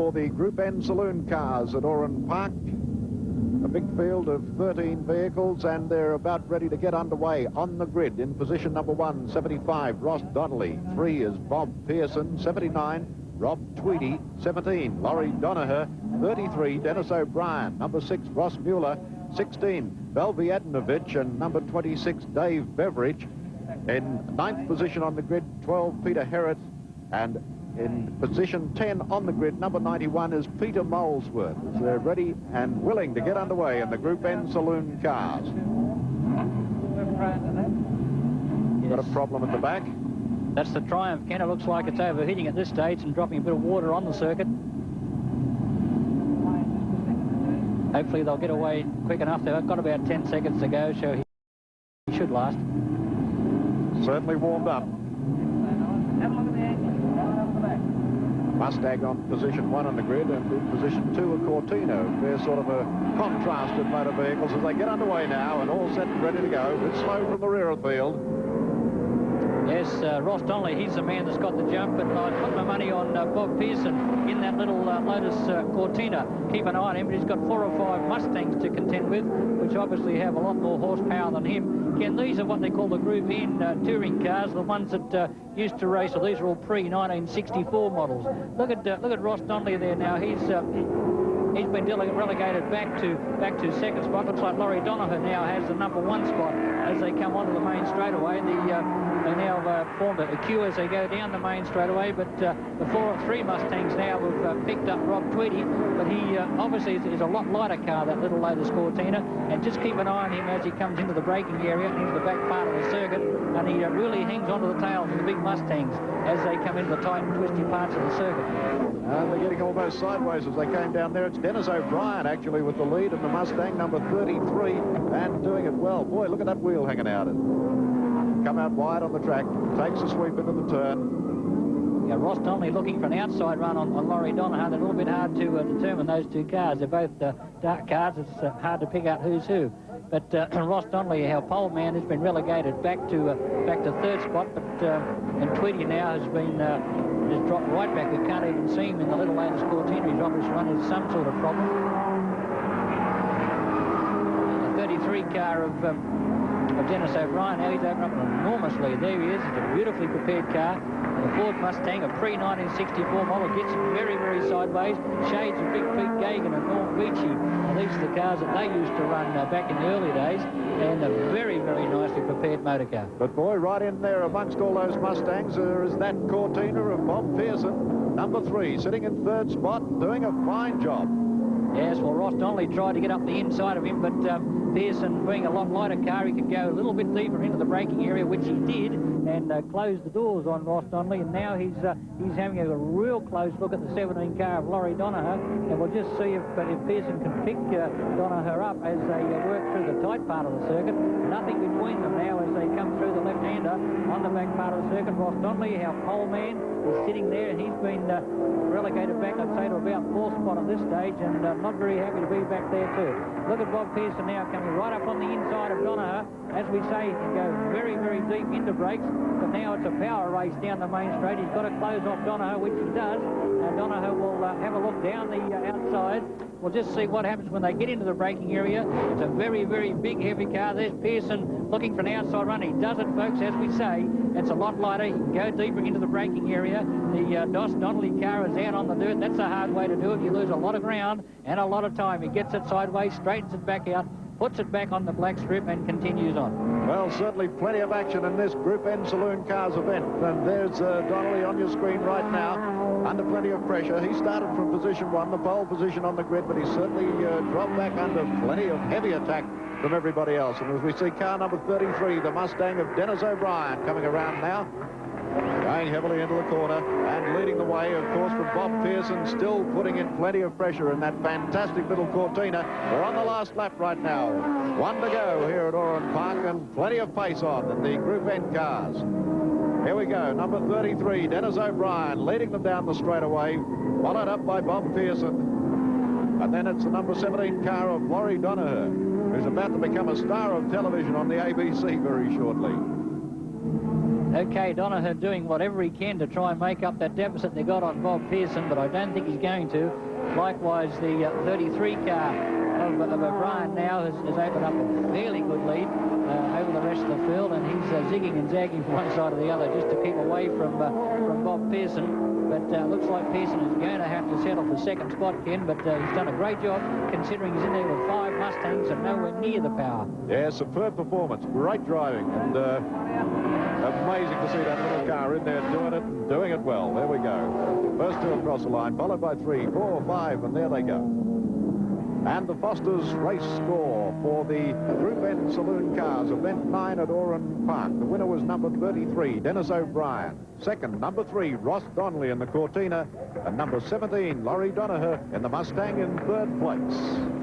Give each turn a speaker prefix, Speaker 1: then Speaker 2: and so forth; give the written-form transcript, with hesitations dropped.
Speaker 1: for the Group N Saloon cars at Oran Park. A big field of 13 vehicles, and they're about ready to get underway. On the grid, in position number 1, 75, Ross Donnelly. 3 is Bob Pearson. 79, Rob Tweedy. 17, Laurie Donaher. 33, Dennis O'Brien. Number 6, Ross Mueller. 16, Belvi Adnovich, and number 26, Dave Beveridge. In 9th position on the grid, 12, Peter Herrett, and in position 10 on the grid, number 91 is Peter Molesworth. They're ready and willing to get underway in the Group N Saloon cars.
Speaker 2: Yes.
Speaker 1: Got a problem at the back.
Speaker 2: That's the Triumph, Ken. It looks like it's overheating at this stage and dropping a bit of water on the circuit. Hopefully they'll get away quick enough. They've got about 10 seconds to go, so he should last.
Speaker 1: Certainly warmed up. Mustang on position 1 on the grid, and in position 2 a Cortina. They're sort of a contrasted motor vehicles as they get underway now, and all set and ready to go. It's slow from the rear of the field.
Speaker 2: Yes, Ross Donnelly, he's the man that's got the jump, and I put my money on Bob Pearson in that little Lotus Cortina. Keep an eye on him, but he's got 4 or 5 Mustangs to contend with, which obviously have a lot more horsepower than him. Ken, these are what they call the Group N touring cars, the ones that used to race. So these are all pre-1964 models. Look at Ross Donnelly there now. He's been relegated back to second spot. Looks like Laurie Donaher now has the number 1 spot as they come onto the main straightaway. They now formed a queue as they go down the main straightaway, but the 3 Mustangs now have picked up Rob Tweedy, but he obviously is a lot lighter car, that little Lotus Cortina, and just keep an eye on him as he comes into the braking area and into the back part of the circuit, and he really hangs onto the tails of the big Mustangs as they come into the tight and twisty parts of the circuit.
Speaker 1: And they're getting almost sideways as they came down there. It's Dennis O'Brien actually with the lead, and the Mustang number 33, and doing it well. Boy, look at that wheel hanging out. Come out wide on the track, takes a sweep into the turn.
Speaker 2: Yeah, Ross Donnelly looking for an outside run on Laurie Donaher. They're a little bit hard to determine, those 2 cars. They're both dark cars. It's hard to pick out who's who. But Ross Donnelly, our pole man, has been relegated back to 3rd spot. But and Tweedy now has been just dropped right back. We can't even see him in the little Lotus Cortina. He's obviously running some sort of problem. The 33 car of Dennis O'Brien. Now he's opened up an enormous lead. There he is. It's a beautifully prepared car. And the Ford Mustang, a pre-1964 model, gets very, very sideways. Shades of Big Pete Gagan and Norm Beachy. And these are the cars that they used to run back in the early days. And a very, very nicely prepared motor car.
Speaker 1: But boy, right in there amongst all those Mustangs, there is that Cortina of Bob Pearson, number 3, sitting in 3rd spot, doing a fine job.
Speaker 2: Yes, well, Ross Donnelly tried to get up the inside of him, but Pearson, being a lot lighter car, he could go a little bit deeper into the braking area, which he did, and closed the doors on Ross Donnelly, and now he's having a real close look at the 17 car of Laurie Donaher, and we'll just see if Pearson can pick Donaher up as they work through the tight part of the circuit. Nothing between them now as they come through the left-hander on the back part of the circuit. Ross Donnelly, our pole man, is sitting there, and he's been relegated back, I'd say, to about 4th spot at this stage, and not very happy to be back there too. Look at Bob Pearson now coming right up on the inside of Donaher. As we say, he can go very, very deep into brakes, but now it's a power race down the main straight. He's got to close off Donaher, which he does, and Donaher will have a look down the outside. We'll just see what happens when they get into the braking area. It's a very, very big, heavy car. There's Pearson looking for an outside run. He does it, folks, as we say. It's a lot lighter. He can go deeper into the braking area. The Donnelly car is out on the dirt. That's a hard way to do it. You lose a lot of ground and a lot of time. He gets it sideways, straightens it back out, puts it back on the black strip, and continues on.
Speaker 1: Well, certainly plenty of action in this Group N Saloon Cars event. And there's Donnelly on your screen right now, under plenty of pressure. He started from position 1, the pole position on the grid, but he certainly dropped back under plenty of heavy attack from everybody else. And as we see car number 33, the Mustang of Dennis O'Brien, coming around now, going heavily into the corner and leading the way, of course, from Bob Pearson, still putting in plenty of pressure in that fantastic little Cortina. We're on the last lap right now. 1 to go here at Oran Park, and plenty of pace on in the Group N cars. Here we go, number 33, Dennis O'Brien, leading them down the straightaway, followed up by Bob Pearson. And then it's the number 17 car of Laurie Donaher, who's about to become a star of television on the ABC very shortly.
Speaker 2: Okay, Donoghue doing whatever he can to try and make up that deficit they got on Bob Pearson, but I don't think he's going to. Likewise, the 33 car of O'Brien now has opened up a fairly good lead over the rest of the field, and he's zigging and zagging from one side or the other just to keep away from Bob Pearson. But looks like Pearson is going to have to settle for second spot, Ken, but he's done a great job considering he's in there with 5 Mustangs and nowhere near the power.
Speaker 1: Yeah, superb performance, great driving, and amazing to see that little car in there doing it and doing it well. There we go. First 2 across the line, followed by 3, 4, 5, and there they go. And the Foster's race score for the Group N Saloon Cars, event 9 at Oran Park. The winner was number 33, Dennis O'Brien. Second, number 3, Ross Donnelly in the Cortina. And number 17, Laurie Donoghue in the Mustang in 3rd place.